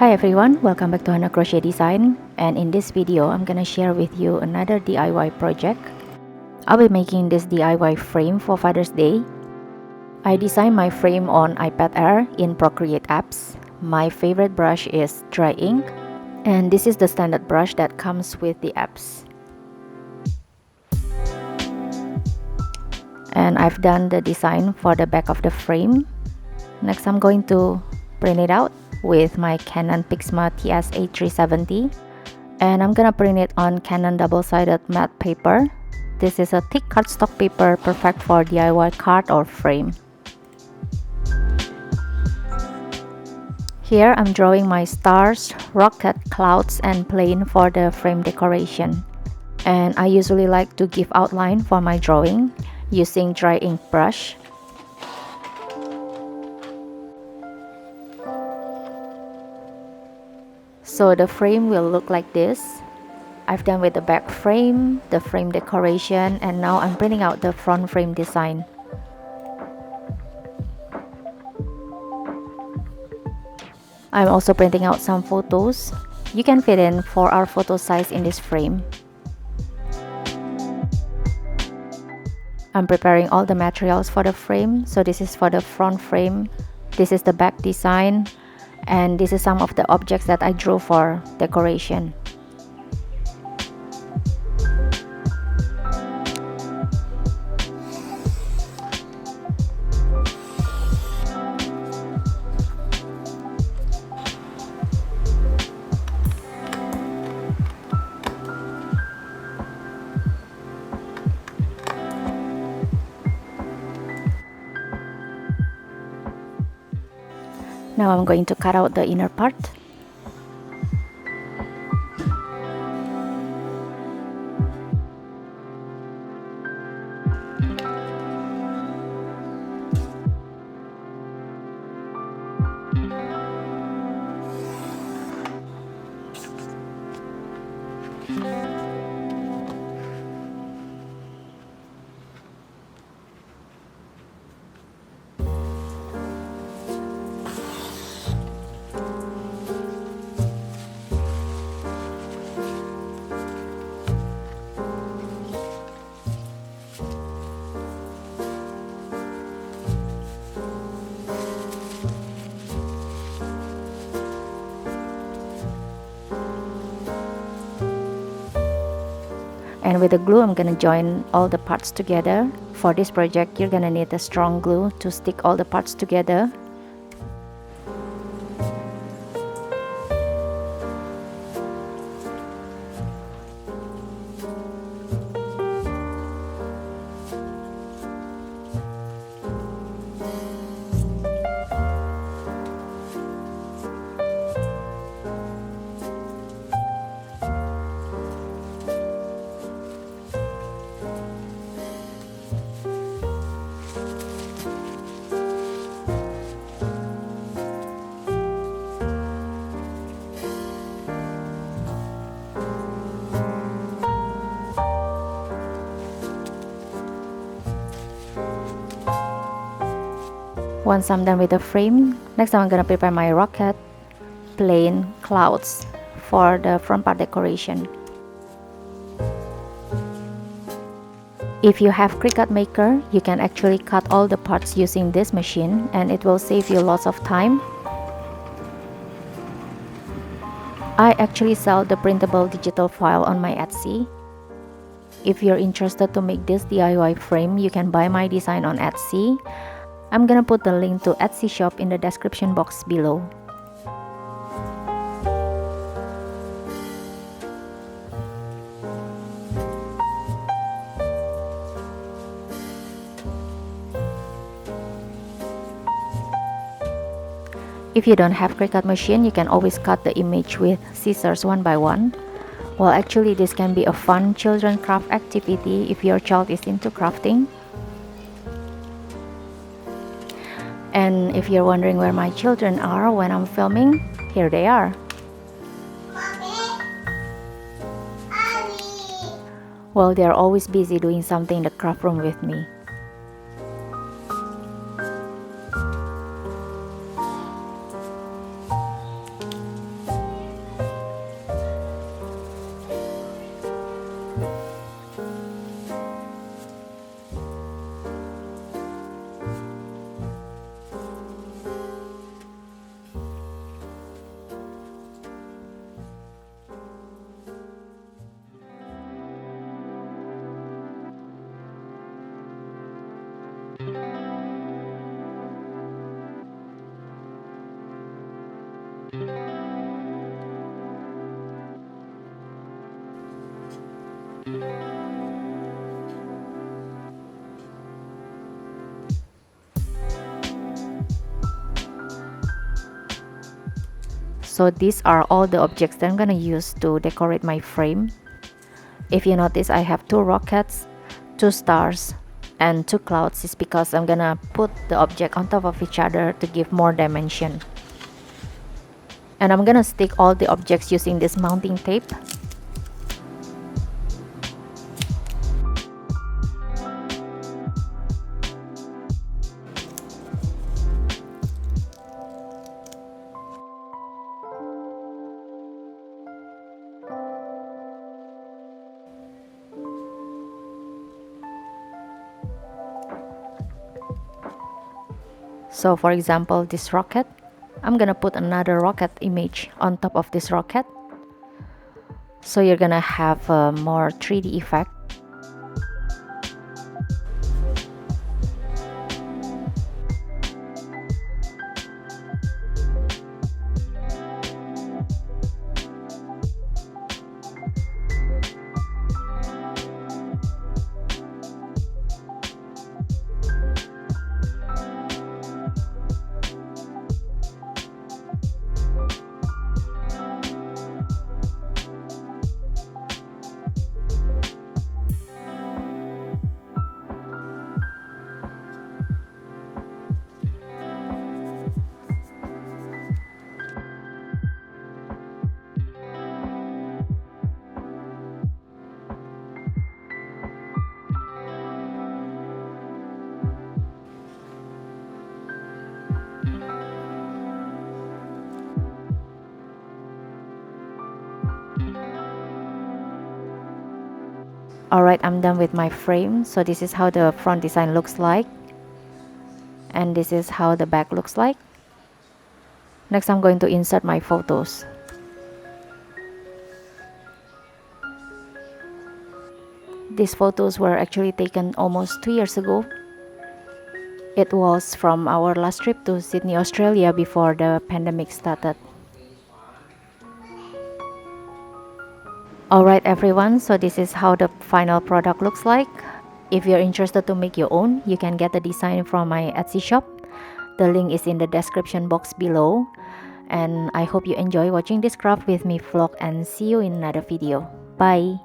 Hi everyone, welcome back to Hana Crochet Design, and in this video I'm gonna share with you another DIY project. I'll be making this DIY frame for Father's Day. I designed my frame on iPad Air in Procreate apps. My favorite brush is dry ink, and this is the standard brush that comes with the apps. And I've done the design for the back of the frame. Next I'm going to print it out with my Canon Pixma TS-A370, and I'm gonna print it on Canon double-sided matte paper. This is a thick cardstock paper, perfect for DIY card or frame. Here I'm drawing my stars, rocket, clouds, and plane for the frame decoration. And I usually like to give outline for my drawing using dry ink brush. So the frame will look like this. I've done with the back frame, the frame decoration, and now I'm printing out the front frame design. I'm also printing out some photos. You can fit in 4R photo size in this frame. I'm preparing all the materials for the frame. So this is for the front frame, this is the back design, and this is some of the objects that I drew for decoration. Now I'm going to cut out the inner part. And with the glue, I'm gonna join all the parts together. For this project, you're gonna need a strong glue to stick all the parts together. Once I'm done with the frame, next I'm gonna prepare my rocket, plane, clouds for the front part decoration. If you have Cricut Maker, you can actually cut all the parts using this machine, and it will save you lots of time. I actually sell the printable digital file on my Etsy. If you're interested to make this DIY frame, you can buy my design on Etsy. I'm gonna put the link to Etsy shop in the description box below. If you don't have Cricut machine, you can always cut the image with scissors one by one. Well, actually this can be a fun children craft activity if your child is into crafting. And if you're wondering where my children are when I'm filming, here they are. Well, they're always busy doing something in the craft room with me. So these are all the objects that I'm gonna use to decorate my frame. If you notice, I have 2 rockets, 2 stars, and 2 clouds. It's because I'm gonna put the object on top of each other to give more dimension. And I'm gonna stick all the objects using this mounting tape. So for example, this rocket, I'm gonna put another rocket image on top of this rocket. So you're gonna have a more 3D effect. Alright, I'm done with my frame. So this is how the front design looks like. And this is how the back looks like. Next, I'm going to insert my photos. These photos were actually taken almost 2 years ago. It was from our last trip to Sydney, Australia before the pandemic started. Alright everyone, so this is how the final product looks like. If you're interested to make your own, you can get the design from my Etsy shop. The link is in the description box below. And I hope you enjoy watching this craft with me vlog, and see you in another video. Bye!